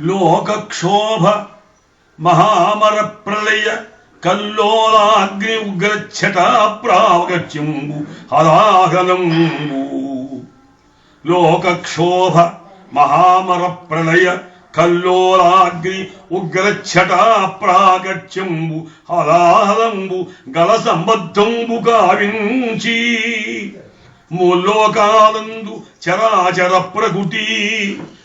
లోకక్షోభ మహామర ప్రళయ కల్లోలాగ్ని ఉగ్రఛటా ప్రావగత్యంబు హలాహలంబు. లోకక్షోభ మహామర ప్రళయ కల్లోలాగ్ని ఉగ్రఛటా ప్రాగత్యంబు హలాహలంబు గల సంబద్ధంబు కావించి ముల్లోకాలందు చరాచర ప్రకృతి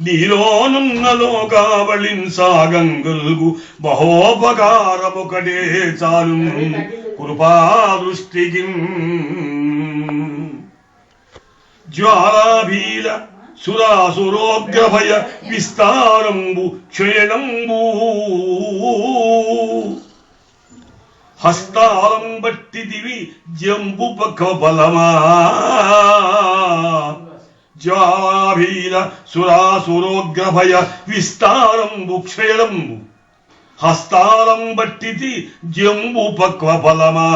నీలోనున్న లోకావళిన్ సాగంగల్గు మహోపకారమొకటే చాలు కృపాదృష్టికి. జ్వాలాభీల సురాసురోగ్రభయ విస్తారంబు క్షయణంబు హస్తాలం బట్టిదివి జంబు బలమా. జ్వాలాభీల సురాసురోగ్రభయ విస్తారంబు క్షయణంబు హస్తాలం బట్టిది జంబు బలమా.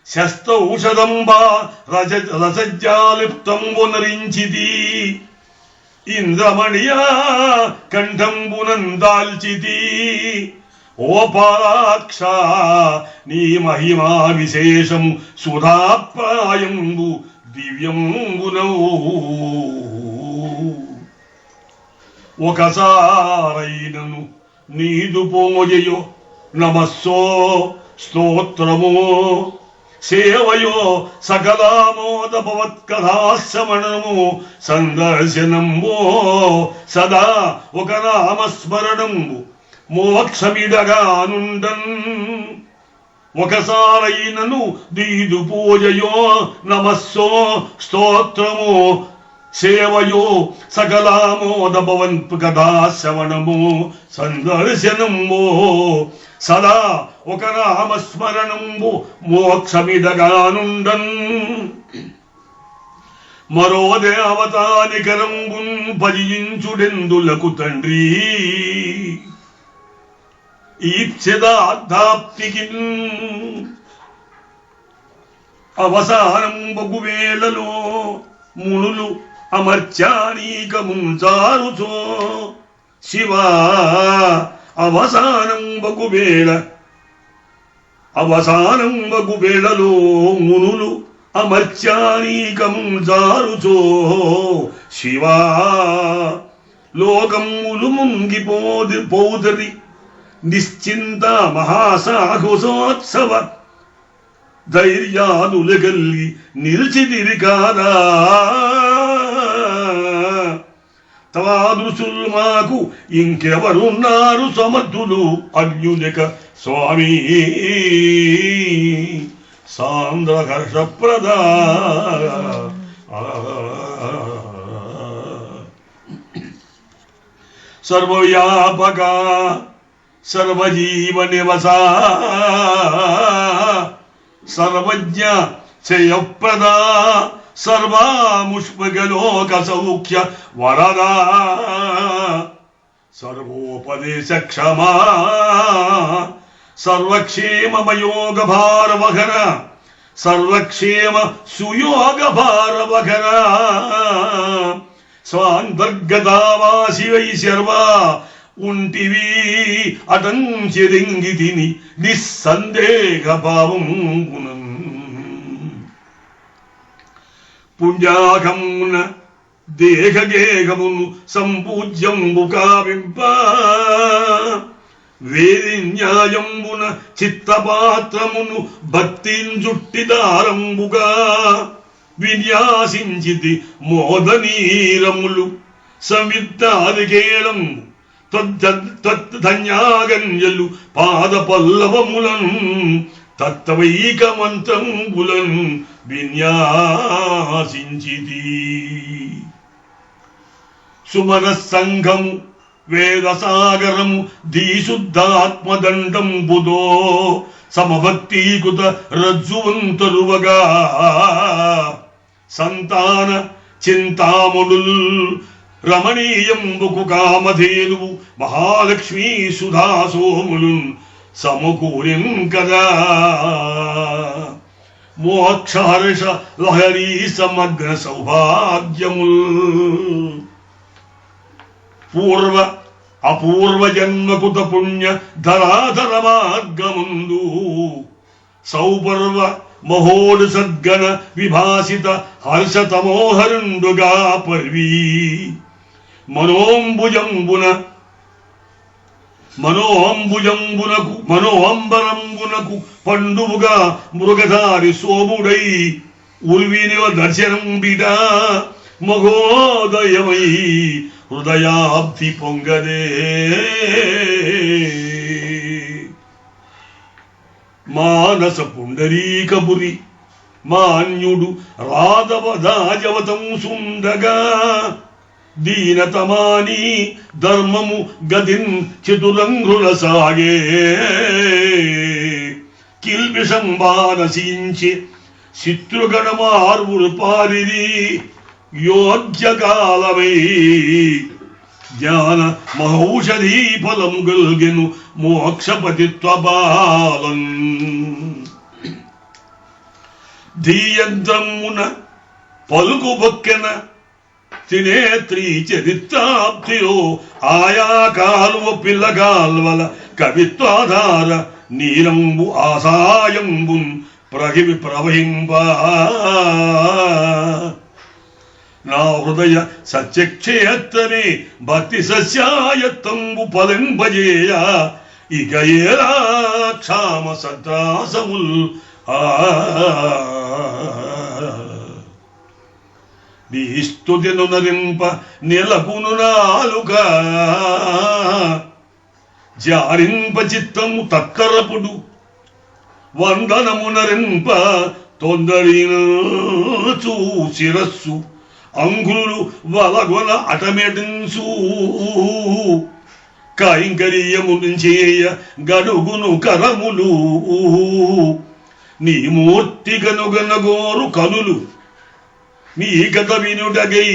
శస్తౌషధంబా రసజ్జాలిప్తంబు నరించిది ఇంద్రమణియా కంఠంబునందాల్చిది. ఓ పాలాక్ష నీ మహిమా విశేషం సుధాప్రాయంబు దివ్యంబునౌ. ఒకసారైనను నీదు పూజయో నమస్సో స్తోత్రమో సేవయో సకలామోద భవత్కథాశ్రవణము సందర్శనమో సదా ఒక నామస్మరణము మోక్షమిడగానుండన్. ఒకసారైనను నీదు పూజయో నమస్సో స్తోత్రమో సేవయో సకలామోద భవంతు కథాశ్రవణము సందర్శనమో సదా ఒక నామస్మరణంబు మోక్షమిడగానుండన్. మరో దేవతానికరంబున్ భజించుడెందులకు తండ్రి ఈప్సిదార్థాప్తికి. అవసానం బగువేళలో మునులు అమర్చానీకముంచారుచో శివా. అవసానం బగువేళలో మునులు అమర్చానీకముంచారుచో శివా. లోకములు ముంగిపోదరి నిశ్చింత మహాసాహసోత్సవ ధైర్యాదులు గల్గి నిలిచిదిరి కాదా. తవాదృశులు మాకు ఇంకెవరున్నారు సమర్థులు అజ్ఞులక స్వామి. సాంద్ర హర్షప్రద సర్వవ్యాపక సర్వజీవ నివసా సర్వజ్ఞ చయప్రదా సర్వాముష్మగలోక సౌఖ్య వరదా సర్వోపదేశ క్షమా సర్వక్షేమమయోగ భారవహర సర్వక్షేమ సుయోగ భారవహర. స్వాంతర్గతావాసి వై శర్వా ఉంటివి అటంచెరింగి తిని నిస్సందేహ భావం. పుణ్యాగమున దేహగేహమును సంపూజ్యంబు కావింప వేది న్యాయంబున చిత్తపాత్రమును భక్తింజుట్టిదారంబుగా విన్యాసించితి మోదనీరములు సంవిత్తాదికేళం తద్ధన్యాగన్యలు పాద పల్లవములను తత్వైక మంత్రంబులను విన్యాసించితి. సుమన సంఘము వేదసాగరము దీశుద్ధాత్మదండంబుదో సమభక్తీకృత రజ్జువంతరువగా సంతాన చింతామణుల్ రమణీయంబుకు కామధేనువు మహాలక్ష్మీ సుధాసోములు సమకూరిన్ కదా. మోక్షహర్ష లహరీ సమగ్ర సౌభాగ్యముల్ పూర్వ అపూర్వ జన్మకుత పుణ్య ధరాధర మార్గముందు సౌపర్వ మహోడు సద్గణ విభాసిత హర్షతమోహరుండుగా పర్వీ మనోంబరంబునకు పండువుగా మృగధారి సోముడై ఉర్వినివ దర్శనం బిడ మహోదయమై హృదయాబ్ది పొంగదే మానస పుండరీకపురి మాన్యుడు రాధవదాజవతం సుండగా దీనతమాని ధర్మము గదిన్ చతురంగుల సాగే కిల్బిషం బానసించి శత్రుగణమార్వులు పారిది యోగ్యకాలమై జ్ఞాన మహౌషధీ ఫలము గల్గెను మోక్షపతిత్వబాలన్ ధీయంత్రమున పలుకు బొక్కెన త్రినేత్రీ చరిత్రాప్తిలో ఆయా కాలువ పిల్లగాల్వల కవిత్వాధార నీలంబు ఆసాయంబున్ ప్రహివి ప్రవహింపా నా హృదయ సత్యక్షేత్రమే భక్తి సస్యాయత్తంబు ఫలింపజేయ ఇక ఏలా క్షామ సత్రాసముల్ నీ స్తుతిను నరింప నెలకును నాలుక జారింప చిత్తము తక్కరపుడు వందనము నరింప తొందరినచూ శిరస్సు అంగులు వలగొన అటమెటించు కైంకర్యము చేయ గడుగును కరములు నీ మూర్తి గనుగనగోరు కనులు నీ కథ వినుటగై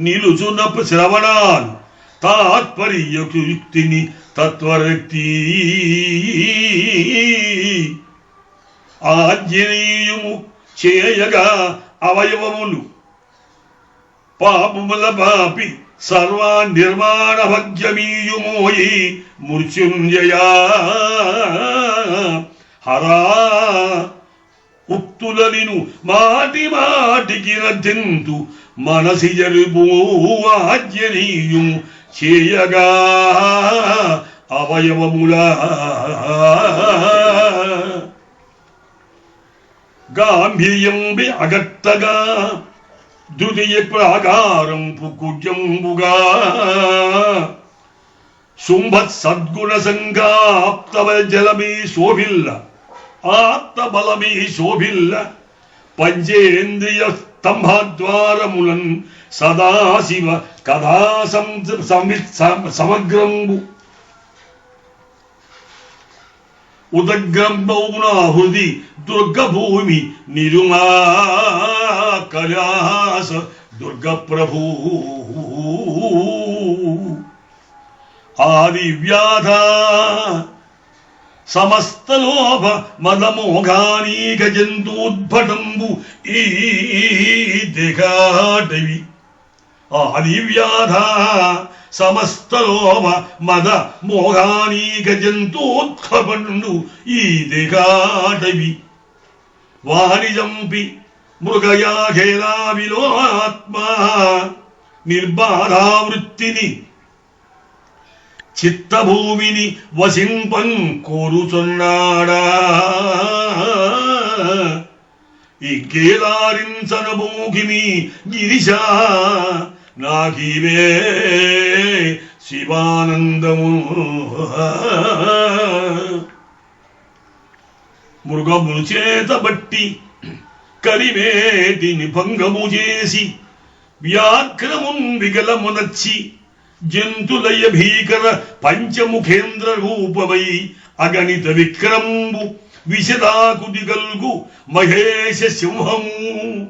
నిలుచునపు శ్రవణాలు తాత్పర్యయుక్తిని తత్వరక్తి ఆజ్ఞనీయము చేయగా అవయవములు పాపముల పాపి సర్వా నిర్మాణ భగ్యమీయుమోయి మృత్యుంజయా హరా ఉక్తులను మాటి మాటికి రద్దింతు మనసి జరుపు ఆజ్ఞనీయు చేయగా అవయవములా గాంభీర్యంబి అగట్టగా ద్వితీయ ప్రాకారంపు కుడ్యంబుగా శుంభత్ సద్గుణ సంగాప్తవ జలమీ శోభిల్ల ఆత్మబలమీ శోభిల్ల పంచేంద్రియ స్తంభద్వారములన్ సదాశివ కథా సమగ్రంబు ఉదగ్రంబౌనా హృది దుర్గభూమి నిరుమా కలాస దుర్గప్రభూ ఆది వ్యాధ సమస్తలోభ మదమోఘానీక జంతూద్భటంబు ఈ దిగాటవి ఆది వ్యాధ సమస్తలోభ మద మోఘానీక జంతూత్పండు ఈ దిగాటవి వాణిజంపి మృగయాఘేలా విలోత్మా నిర్బాధావృత్తిని చిత్తభూమిని వసింపం కోరుచున్నాడా ఇంకేదారించనబోగిమి గిరిశా నాకీవే శివానందము మృగమును చేతబట్టి కలివేటిని భంగము చేసి వ్యాఘ్రమున్ విగలమునచ్చి జంతులయ భీకర పంచముఖేంద్ర రూపమై అగణిత విక్రమంబు విశదాకుది గల్గు మహేశ సింహము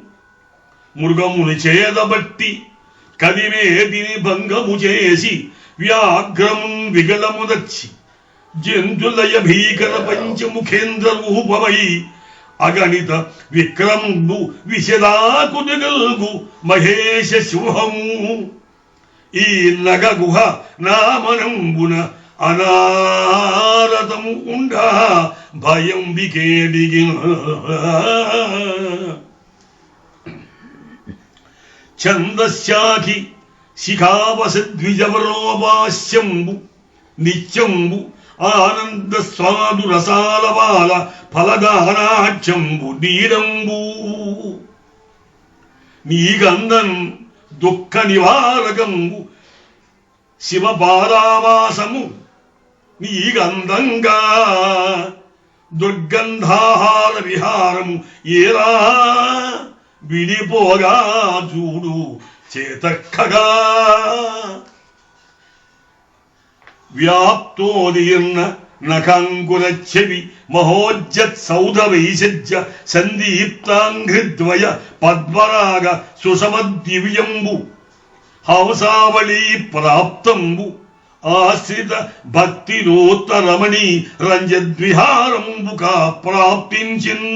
మృగముని చేదబట్టి కదివేదిని భంగము చేసి వ్యాఘ్రమున్ విగలముదచ్చి జంతులయ భీకర పంచముఖేంద్ర రూపమై అగణిత విక్రమంబు విశదాకుదిగల్గు మహేష శుభము ఈ నగ గుహ నామనంబున అనారతము ఉండా భయం వికేడిగిన ఛందశాఖి శిఖావసద్విజవరోపాస్యంబు నిత్యంబు ఆనంద స్వాదు రసాలవాల ఫలదానాక్షంబు నీరంబు నీగంధం దుఃఖ నివారకంబు శివపారావాసము నీగంధంగా దుర్గంధాహార విహారము ఏలా విడిపోగా చూడు చేతక్కగా వ్యాప్తోదీర్ణ నఖంకురచ్చవి మహోజ్జత్ సౌధ వైసజ్య సందీప్తాంఘ్రిద్వయ పద్మరాగ సుషమద్దివ్యంబు హంసావళీ ప్రాప్తంబు ఆశ్రిత భక్తినోత్తరమణి రంజద్విహారంబుకా ప్రాప్తించిన్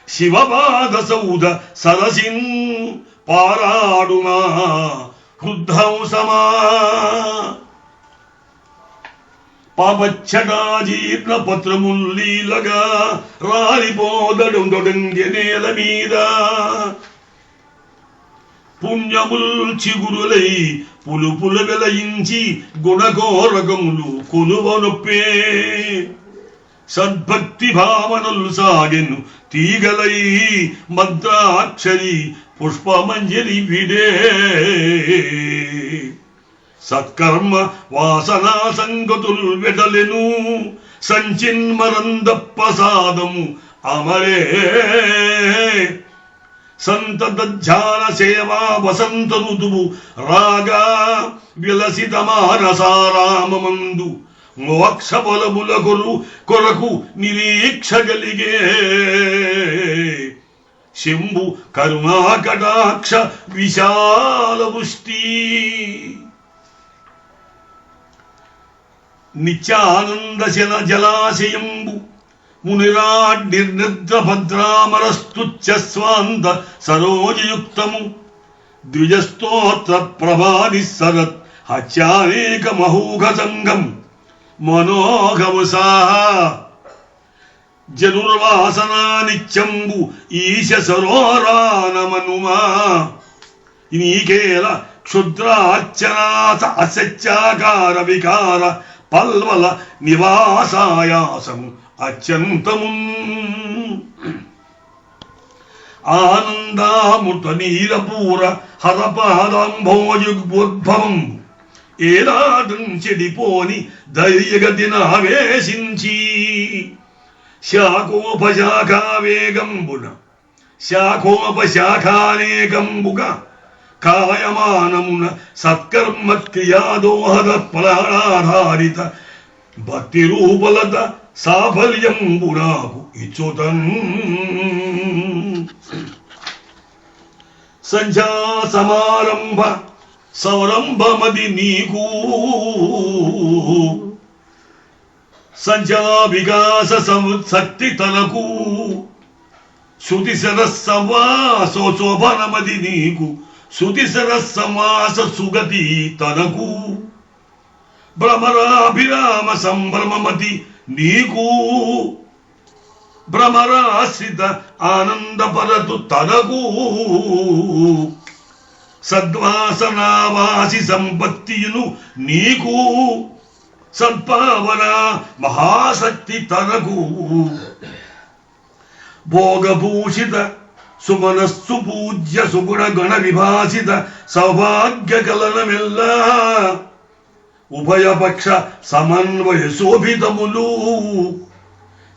శివపాద సౌధ సరసిన్ పారాడునా హృద్హంసమా పాపచ్చటాజీర్ణ పత్రముల్లీలగా రాలిపోదడుందొడంగె నేల మీద పుణ్యముల్ చిగురులై పులుపుల వెలయించి గుణగోరగములు కొలువనొప్పే సద్భక్తి భావనలు సాగెను తీగలై మంత్రాక్షరి పుష్పమంజరి విడే సత్కర్మ వాసనా సంగతులు వెడలెను సంచిన్మరంద ప్రసాదము అమరే సంతత ధ్యాన సేవా వసంత ఋతువు రాగా విలసిత మానసారామమందు మోక్ష బలముల కొరకు నిరీక్షగలిగే శంభు కరుణాకటాక్ష విశాల పుష్టి నిత్యానంద జలాశయంబు మునిరాడ్నిర్నిద్ర భద్రామరస్తుచ్చ స్వాంత సరోజయుక్తము ద్విజస్తోత్ర ప్రభానిస్సరత్ హత్యానేక మహూఘ సంఘం మనోఘముసాహ జనుర్వాసనా నిత్యంబు ఈశ సరోరానమనుమా నీకేల క్షుద్రార్చనాస అసత్యాకార వికార పల్వల నివాసాయాసము అత్యంతము ఆనందామృత నీరపూర హరపాదాంభోయుగ్భవం ఏనాటం చెడిపోని ధైర్యగతిన ఆవేశించి శాఖోపశాఖావేగంబున శాఖోపశాఖానేకంబుగా కాయమానమున సత్కర్మ క్రియాదోహద ఫలాధారిత భక్తి రూపలత సాఫల్యంబునాకు ఇచ్చుతన్ సంధ్యా సమారంభ సౌరంభమది నీకు సంధ్యా వికాస శక్తి తనకు శృతి సరస్సవాసోశోభనమది నీకు శృతి సరస్సమాస సుగతి తనకు భ్రమరాభిరామ సంభ్రమమతి నీకు భ్రమరాశ్రిత ఆనందపరతు తనకు సద్వాసనావాసి సంపత్తియును నీకు సద్భావన మహాశక్తి తనకు భోగభూషిత సుమనస్సు పూజ్య సుగుణ గణ విభాసిత సౌభాగ్య కలనమెల్ల ఉభయపక్ష సమన్వయ శోభితములు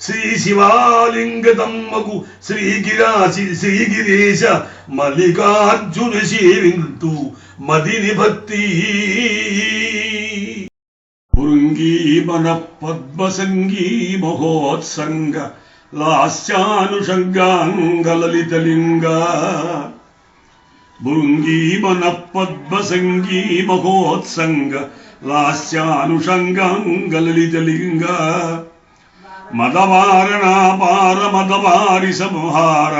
శ్రీ శివాలింగతమ్మకు శ్రీగిరీశ మల్లికార్జున సేవింతు మదిని భక్తి భృంగీమన పద్మసంగీ మహోత్సంగ లాస్యానుషంగాంగలలితలింగ భృంగీమన పద్మసంగీ మహోత్సంగ లాస్యానుషంగాంగలలితలింగ మదవారణాపార మదవారి సంహార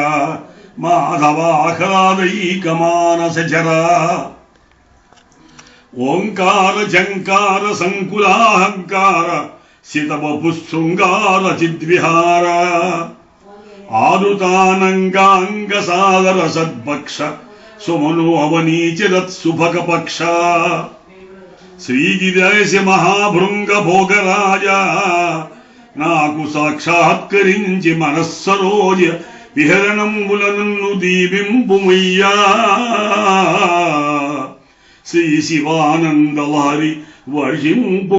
మాధవాహ్లాదైకమానసజర ఓంకార జంకార సంకులాహంకార శితవపుశృంగార చిద్విహార ఆరుతానంగాంగ సాదర సద్భక్ష సుమనో అవనీచిరత్ సుభగపక్ష శ్రీగిరిశ మహాభృంగ భోగరాజ నాకు సాక్షాత్కరించి మనస్సరోజ విహరణంబుల నన్ను దీవింపుమయ్యా శ్రీ శివానందలహరి వర్షింపు